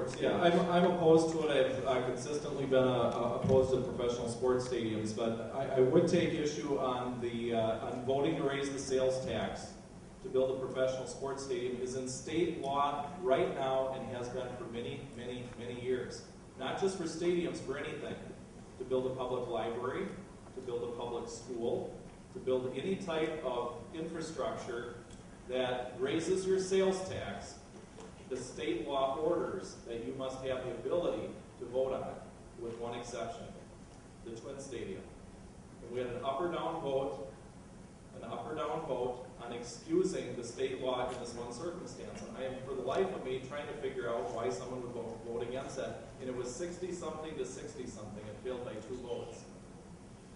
sports stadiums. Yeah, I'm opposed to it. I've consistently been opposed to professional sports stadiums, but I would take issue on on voting to raise the sales tax to build a professional sports stadium is in state law right now and has been for many, many, many years. Not just for stadiums, for anything. To build a public library, to build a public school, to build any type of infrastructure that raises your sales tax, the state law orders that you must have the ability to vote on it, with one exception, the Twin Stadium. And we had an up or down vote on excusing the state law in this one circumstance. And I am, for the life of me, trying to figure out why someone would vote against that. And it was 60-something to 60-something. It failed by 2 votes.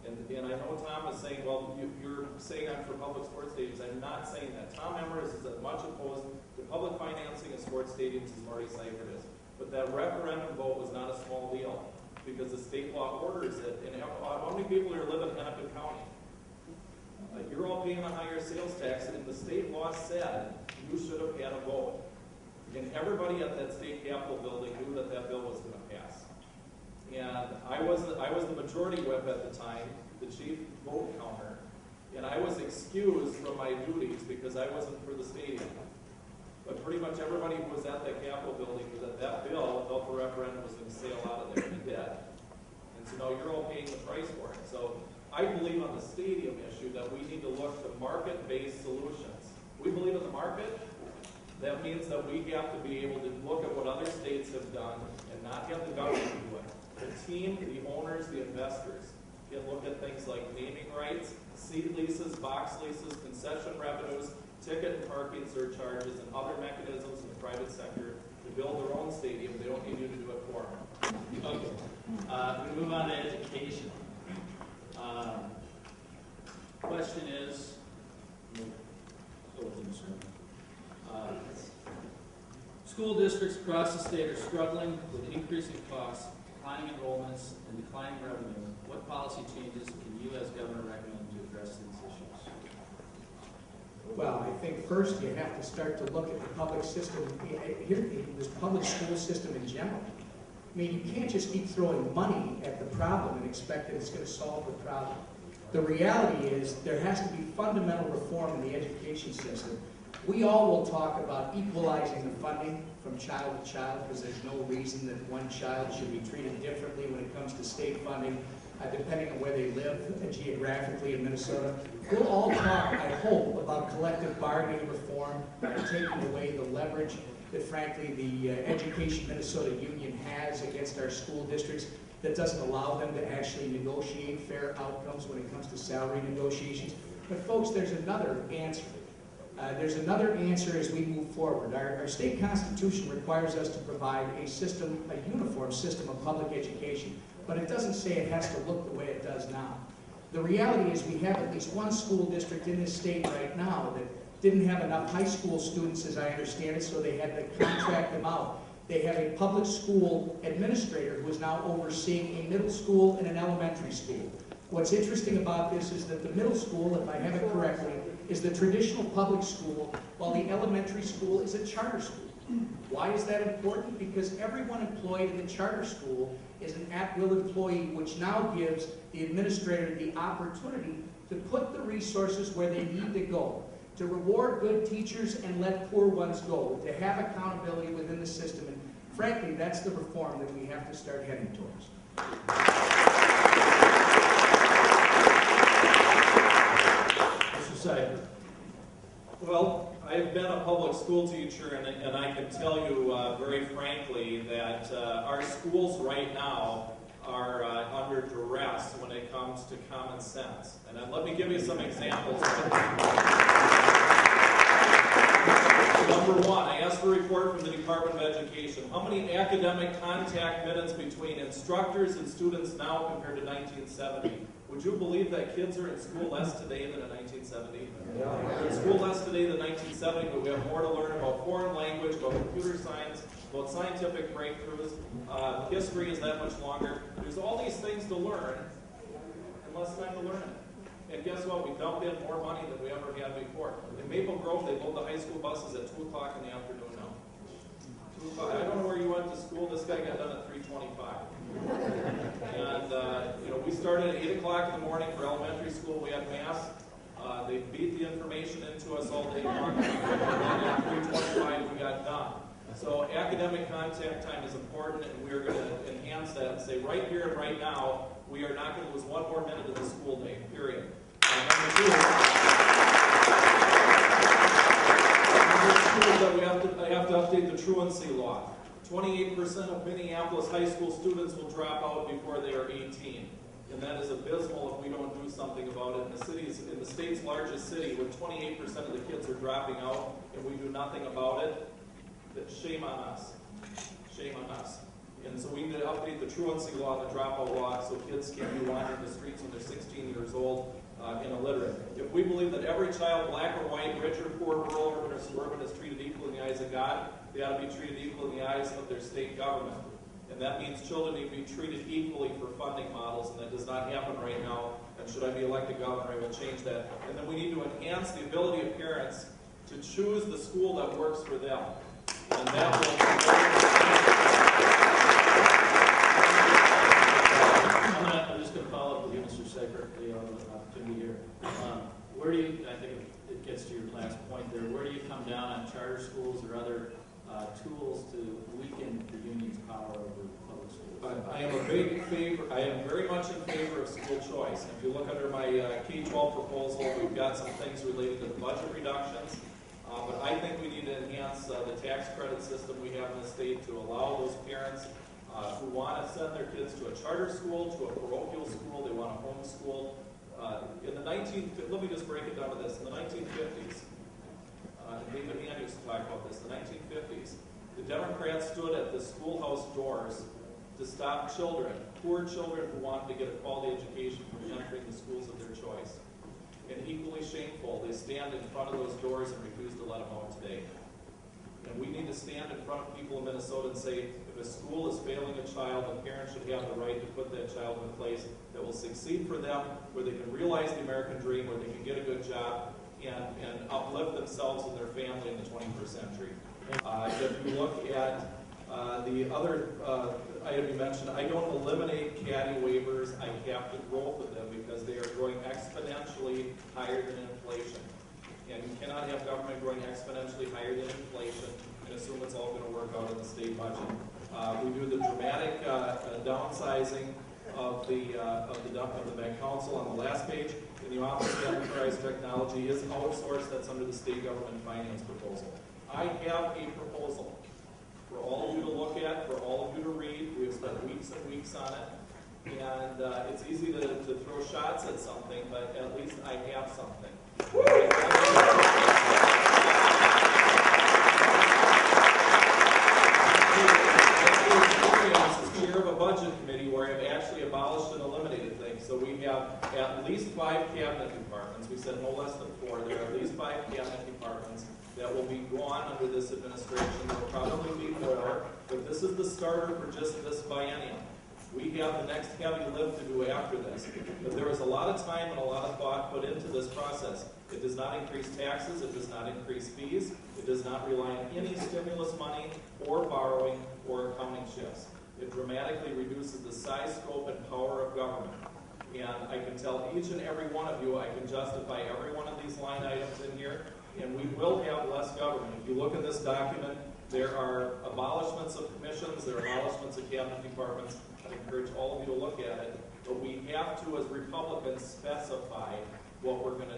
And I know Tom is saying, well, you're saying I'm for public sports stadiums. I'm not saying that. Tom Emmer is as much opposed to public financing of sports stadiums as Marty Seifert is. But that referendum vote was not a small deal because the state law orders it. And how many people here live in Hennepin County? You're all paying a higher sales tax, and the state law said you should have had a vote. And everybody at that state capitol building knew that that bill was going to pass. And I was the majority whip at the time, the chief vote counter, and I was excused from my duties because I wasn't for the stadium. But pretty much everybody who was at that capitol building was at that bill felt the referendum was going to sail out of there, and it did. And so now you're all paying the price for it. So I believe on the stadium issue that we need to look to market-based solutions. We believe in the market. That means that we have to be able to look at what other states have done and not have the government do it. The team, the owners, the investors can look at things like naming rights, seat leases, box leases, concession revenues, ticket and parking surcharges, and other mechanisms in the private sector to build their own stadium. They don't need you to do it for them. Okay. We move on to education. Question is, school districts across the state are struggling with increasing costs, declining enrollments, and declining revenue. What policy changes can you as governor recommend to address these issues? Well, I think first you have to start to look at the public system, this public school system in general. I mean, you can't just keep throwing money at the problem and expect that it's going to solve the problem. The reality is there has to be fundamental reform in the education system. We all will talk about equalizing the funding from child to child because there's no reason that one child should be treated differently when it comes to state funding, depending on where they live geographically in Minnesota. We'll all talk, I hope, about collective bargaining reform by taking away the leverage that, frankly, the Education Minnesota Union has against our school districts that doesn't allow them to actually negotiate fair outcomes when it comes to salary negotiations. But folks, there's another answer. There's another answer as we move forward. Our state constitution requires us to provide a system, a uniform system of public education, but it doesn't say it has to look the way it does now. The reality is we have at least one school district in this state right now that didn't have enough high school students, as I understand it, so they had to contract them out. They have a public school administrator who is now overseeing a middle school and an elementary school. What's interesting about this is that the middle school, if I have it correctly, is the traditional public school, while the elementary school is a charter school. Why is that important? Because everyone employed in the charter school is an at-will employee, which now gives the administrator the opportunity to put the resources where they need to go, to reward good teachers and let poor ones go, to have accountability within the system. And frankly, that's the reform that we have to start heading towards. Mr. Seifert. Well, I've been a public school teacher, and I can tell you very frankly that our schools right now are under duress when it comes to common sense. And let me give you some examples. Number one, I asked for a report from the Department of Education. How many academic contact minutes between instructors and students now compared to 1970? Would you believe that kids are in school less today than in 1970? They're in school less today than 1970, but we have more to learn about foreign language, about computer science, about scientific breakthroughs. History is that much longer. There's all these things to learn, and less time to learn it. And guess what? We dumped in more money than we ever had before. In Maple Grove, they build the high school buses at 2 o'clock in the afternoon now. 2 o'clock. I don't know where you went to school 25. And, we started at 8 o'clock in the morning for elementary school. We had mass. They beat the information into us all day long. And then at 3:25, we got done. So academic contact time is important, and we're going to enhance that and say right here and right now, we are not going to lose one more minute of the school day, period. And number two is that I have to update the truancy law. 28% of Minneapolis high school students will drop out before they are 18. And that is abysmal if we don't do something about it. In the state's largest city, when 28% of the kids are dropping out and we do nothing about it, shame on us. Shame on us. And so we need to update the truancy law and the dropout law so kids can't be wandering the streets when they're 16 years old and illiterate. If we believe that every child, black or white, rich or poor, rural, urban or suburban, is treated equal in the eyes of God, they ought to be treated equal in the eyes of their state government. And that means children need to be treated equally for funding models, and that does not happen right now. And should I be elected governor, I will change that. And then we need to enhance the ability of parents to choose the school that works for them. And that I'm just going to follow up with you, Mr. Seifert, the opportunity here. Where do you, I think it gets to your last point there, where do you come down on charter schools or other tools to weaken the union's power over public schools? I am very much in favor of school choice. If you look under my K-12 proposal, we've got some things related to the budget reductions. But I think we need to enhance the tax credit system we have in the state to allow those parents who want to send their kids to a charter school, to a parochial school, they want to homeschool. Let me just break it down to this. In the 1950s, David Hand used to talk about this, the 1950s, the Democrats stood at the schoolhouse doors to stop children, poor children who wanted to get a quality education from entering the schools of their choice. And equally shameful, they stand in front of those doors and refuse to let them out today. And we need to stand in front of people in Minnesota and say, if a school is failing a child, the parent should have the right to put that child in a place that will succeed for them, where they can realize the American dream, where they can get a good job, and uplift themselves and their family in the 21st century. If you look at the other item you mentioned, I don't eliminate caddy waivers. I have to grow with them because they are growing exponentially higher than inflation. And you cannot have government growing exponentially higher than inflation and assume it's all going to work out in the state budget. We do the dramatic downsizing of the Met Council on the last page. In the Office of Enterprise Technology is outsourced. That's under the state government finance proposal. I have a proposal for all of you to look at, for all of you to read. We have spent weeks and weeks on it. And it's easy to throw shots at something, but at least I have something. As chair of a budget committee where I've actually abolished and eliminated things. So we have at least 5 cabinet departments. We said no less than 4. There are at least 5 cabinet departments that will be gone under this administration. There will probably be more, but this is the starter for just this biennium. We have the next heavy lift to do after this. But there is a lot of time and a lot of thought put into this process. It does not increase taxes. It does not increase fees. It does not rely on any stimulus money or borrowing or accounting shifts. It dramatically reduces the size, scope, and power of government. And I can tell each and every one of you, I can justify every one of these line items in here, and we will have less government. If you look at this document, there are abolishments of commissions, there are abolishments of cabinet departments. I encourage all of you to look at it, but we have to, as Republicans, specify what we're going